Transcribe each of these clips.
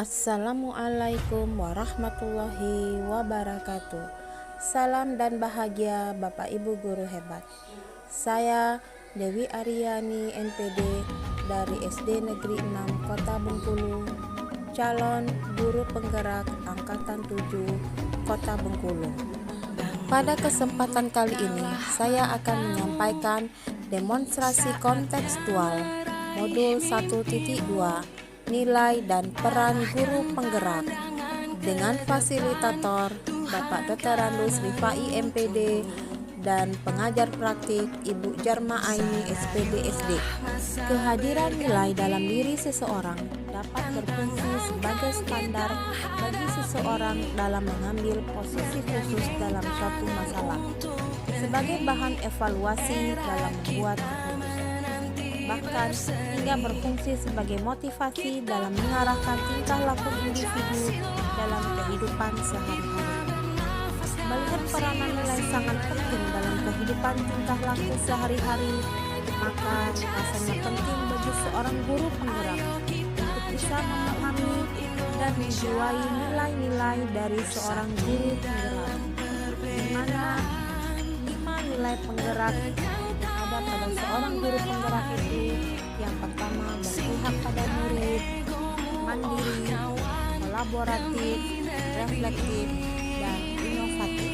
Assalamualaikum warahmatullahi wabarakatuh. Salam dan bahagia Bapak Ibu guru hebat. Saya Dewi Aryani NPD dari SD Negeri 6 Kota Bengkulu, calon guru penggerak angkatan 7 Kota Bengkulu. Pada kesempatan kali ini saya akan menyampaikan demonstrasi kontekstual modul 1.2 nilai dan peran guru penggerak dengan fasilitator Bapak Dr. Randus Rifai MPD dan pengajar praktik Ibu Jarma Aini SPD SD. Kehadiran nilai dalam diri seseorang dapat berfungsi sebagai standar bagi seseorang dalam mengambil posisi khusus dalam suatu masalah, sebagai bahan evaluasi dalam membuat keputusan, bahkan hingga berfungsi sebagai motivasi dalam mengarahkan tingkah laku individu dalam kehidupan sehari-hari. Melihat peranan nilai sangat penting dalam kehidupan tingkah laku sehari-hari, maka rasanya penting bagi seorang guru penggerak untuk bisa memahami dan menjiwai nilai-nilai dari seorang guru penggerak, di mana 5 nilai penggerak ada pada seorang guru penggerak itu. Yang pertama, berpihak pada murid, mandiri, kolaboratif, reflektif, dan inovatif.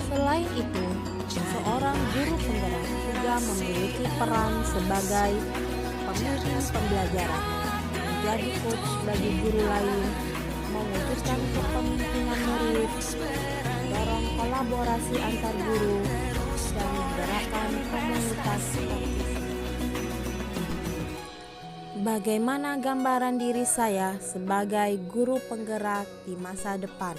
Selain itu, seorang guru penggerak juga memiliki peran sebagai pemimpin pembelajaran, menjadi coach bagi guru lain, mewujudkan kepemimpinan murid, mendorong kolaborasi antar guru, dan menggerakkan komunitas praktis. Bagaimana gambaran diri saya sebagai guru penggerak di masa depan?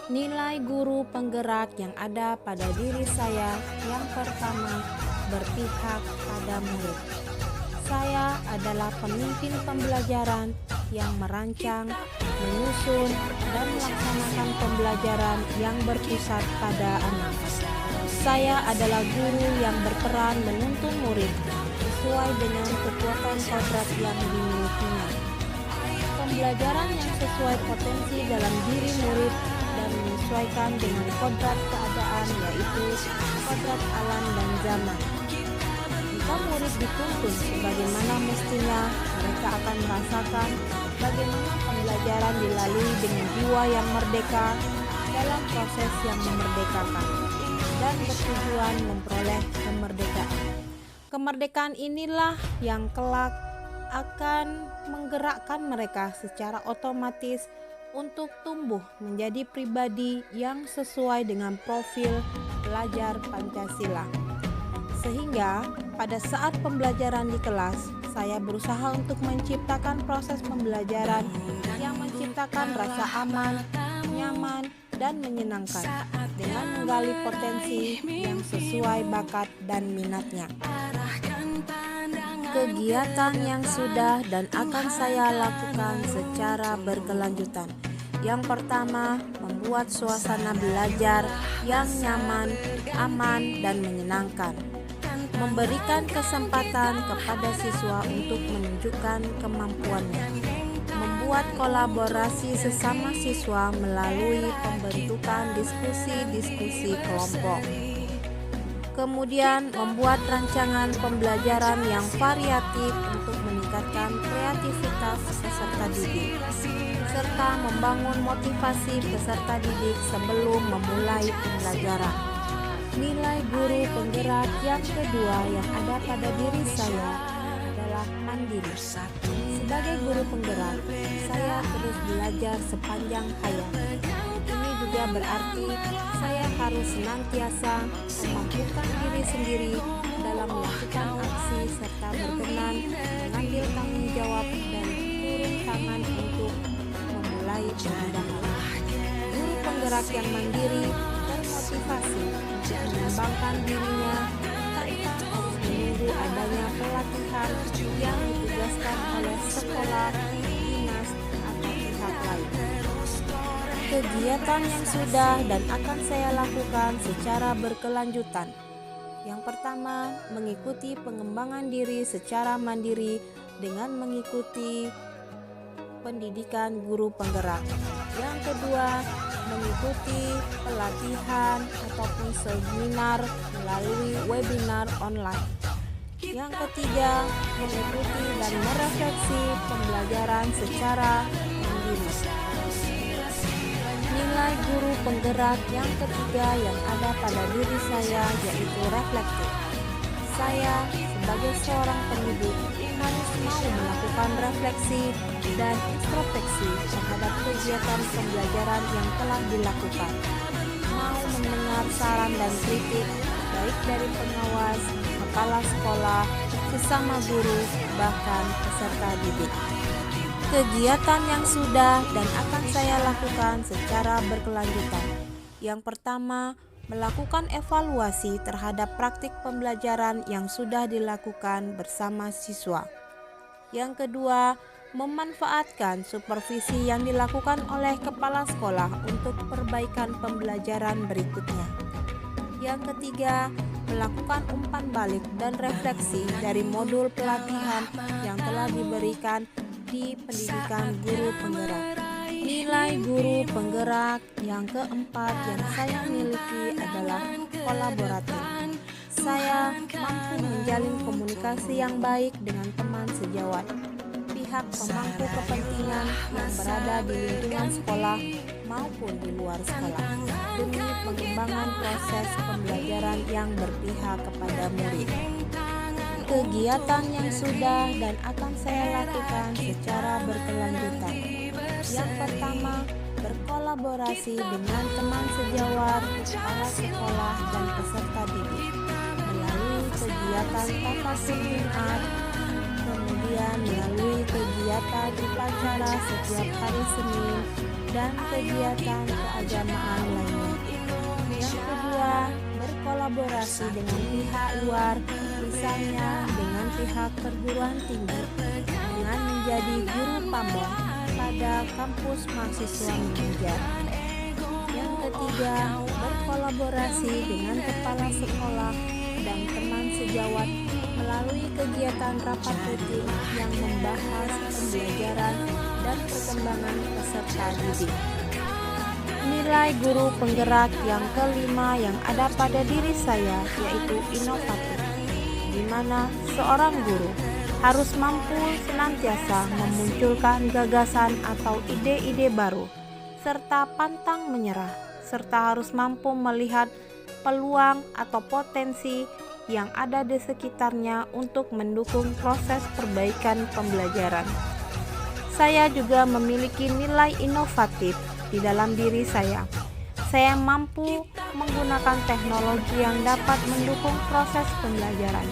Nilai guru penggerak yang ada pada diri saya yang pertama, berpihak pada murid. Saya adalah pemimpin pembelajaran yang merancang, menyusun, dan melaksanakan pembelajaran yang berpusat pada anak. Saya adalah guru yang berperan menuntun murid sesuai dengan kekuatan kodrat yang dimilikinya. Pembelajaran yang sesuai potensi dalam diri murid dan menyesuaikan dengan kodrat keadaan, yaitu kodrat alam dan zaman. Jika murid dituntun sebagaimana mestinya, mereka akan merasakan bagaimana pembelajaran dilalui dengan jiwa yang merdeka dalam proses yang memerdekakan dan bertujuan memperoleh kemerdekaan. Kemerdekaan inilah yang kelak akan menggerakkan mereka secara otomatis untuk tumbuh menjadi pribadi yang sesuai dengan profil pelajar Pancasila. Sehingga pada saat pembelajaran di kelas, saya berusaha untuk menciptakan proses pembelajaran yang menciptakan rasa aman, nyaman, dan menyenangkan dengan menggali potensi yang sesuai bakat dan minatnya. Kegiatan yang sudah dan akan saya lakukan secara berkelanjutan. Yang pertama, membuat suasana belajar yang nyaman, aman, dan menyenangkan. Memberikan kesempatan kepada siswa untuk menunjukkan kemampuannya. Membuat kolaborasi sesama siswa melalui pembentukan diskusi-diskusi kelompok. Kemudian membuat rancangan pembelajaran yang variatif untuk meningkatkan kreativitas peserta didik, serta membangun motivasi peserta didik sebelum memulai pembelajaran. Nilai guru penggerak yang kedua yang ada pada diri saya adalah mandiri. Sebagai guru penggerak, saya terus belajar sepanjang hayat. Ini juga berarti saya harus senantiasa memampukan diri sendiri dalam melakukan aksi serta berkenan mengambil tanggung jawab dan turun tangan untuk memulai perubahan. Guru penggerak yang mandiri termotivasi untuk mengembangkan dirinya tanpa harus menunggu adanya pelatihan yang ditugaskan oleh sekolah, dinas, atau pihak lain. Kegiatan yang sudah dan akan saya lakukan secara berkelanjutan. Yang pertama, mengikuti pengembangan diri secara mandiri dengan mengikuti pendidikan guru penggerak. Yang kedua, mengikuti pelatihan ataupun seminar melalui webinar online. Yang ketiga, mengikuti dan merefleksi pembelajaran secara mandiri. Nilai guru penggerak yang ketiga yang ada pada diri saya yaitu reflektif. Saya sebagai seorang pendidik harus mau melakukan refleksi dan introspeksi terhadap kegiatan pembelajaran yang telah dilakukan. Mau mendengar saran dan kritik baik dari pengawas, kepala sekolah, sesama guru, bahkan peserta didik. Kegiatan yang sudah dan akan saya lakukan secara berkelanjutan. Yang pertama, melakukan evaluasi terhadap praktik pembelajaran yang sudah dilakukan bersama siswa. Yang kedua, memanfaatkan supervisi yang dilakukan oleh kepala sekolah untuk perbaikan pembelajaran berikutnya. Yang ketiga, melakukan umpan balik dan refleksi dari modul pelatihan yang telah diberikan di pendidikan guru penggerak. Nilai guru penggerak yang keempat yang saya miliki adalah kolaboratif. Saya mampu menjalin komunikasi yang baik dengan teman sejawat, pihak pemangku kepentingan yang berada di lingkungan sekolah maupun di luar sekolah, demi pengembangan proses pembelajaran yang berpihak kepada murid. Kegiatan yang sudah dan akan saya lakukan secara berkelanjutan. Yang pertama, berkolaborasi dengan teman sejawat, kepala sekolah, dan peserta didik melalui kegiatan tafakur Jumat, kemudian melalui kegiatan upacara setiap hari Senin, dan kegiatan keagamaan lainnya. Yang kedua, berkolaborasi dengan pihak luar, misalnya dengan pihak perguruan tinggi, dengan menjadi guru pambong pada kampus mahasiswa mengajar. Yang ketiga, berkolaborasi dengan kepala sekolah dan teman sejawat melalui kegiatan rapat rutin yang membahas pembelajaran dan perkembangan peserta didik. Nilai guru penggerak yang kelima yang ada pada diri saya yaitu inovatif, di mana seorang guru harus mampu senantiasa memunculkan gagasan atau ide-ide baru, serta pantang menyerah, serta harus mampu melihat peluang atau potensi yang ada di sekitarnya untuk mendukung proses perbaikan pembelajaran. Saya juga memiliki nilai inovatif di dalam diri saya. Saya mampu menggunakan teknologi yang dapat mendukung proses pembelajaran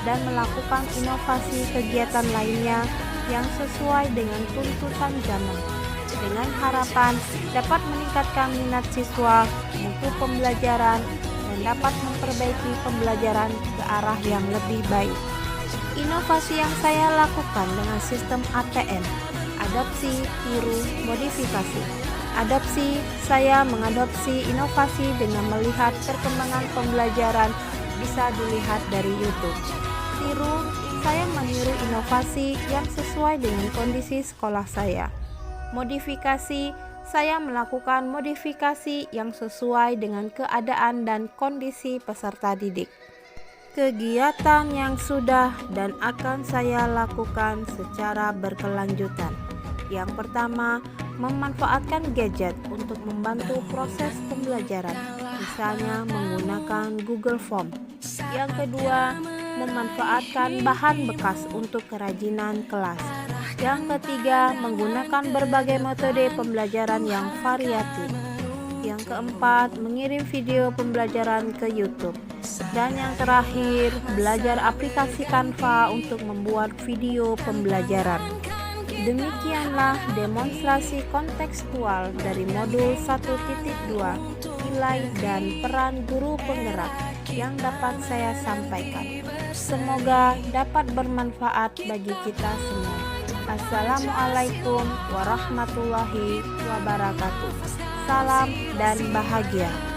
dan melakukan inovasi kegiatan lainnya yang sesuai dengan tuntutan zaman, dengan harapan dapat meningkatkan minat siswa, mutu pembelajaran, dan dapat memperbaiki pembelajaran ke arah yang lebih baik. Inovasi yang saya lakukan dengan sistem ATM, adopsi, tiru, modifikasi. Adopsi, saya mengadopsi inovasi dengan melihat perkembangan pembelajaran bisa dilihat dari YouTube. Tiru, saya meniru inovasi yang sesuai dengan kondisi sekolah saya. Modifikasi, saya melakukan modifikasi yang sesuai dengan keadaan dan kondisi peserta didik. Kegiatan yang sudah dan akan saya lakukan secara berkelanjutan. Yang pertama, memanfaatkan gadget untuk membantu proses pembelajaran, misalnya menggunakan Google Form. Yang kedua, memanfaatkan bahan bekas untuk kerajinan kelas. Yang ketiga, menggunakan berbagai metode pembelajaran yang variatif. Yang keempat, mengirim video pembelajaran ke YouTube. Dan yang terakhir, belajar aplikasi Canva untuk membuat video pembelajaran. Demikianlah demonstrasi kontekstual dari modul 1.2 nilai dan peran guru penggerak yang dapat saya sampaikan. Semoga dapat bermanfaat bagi kita semua. Assalamualaikum warahmatullahi wabarakatuh. Salam dan bahagia.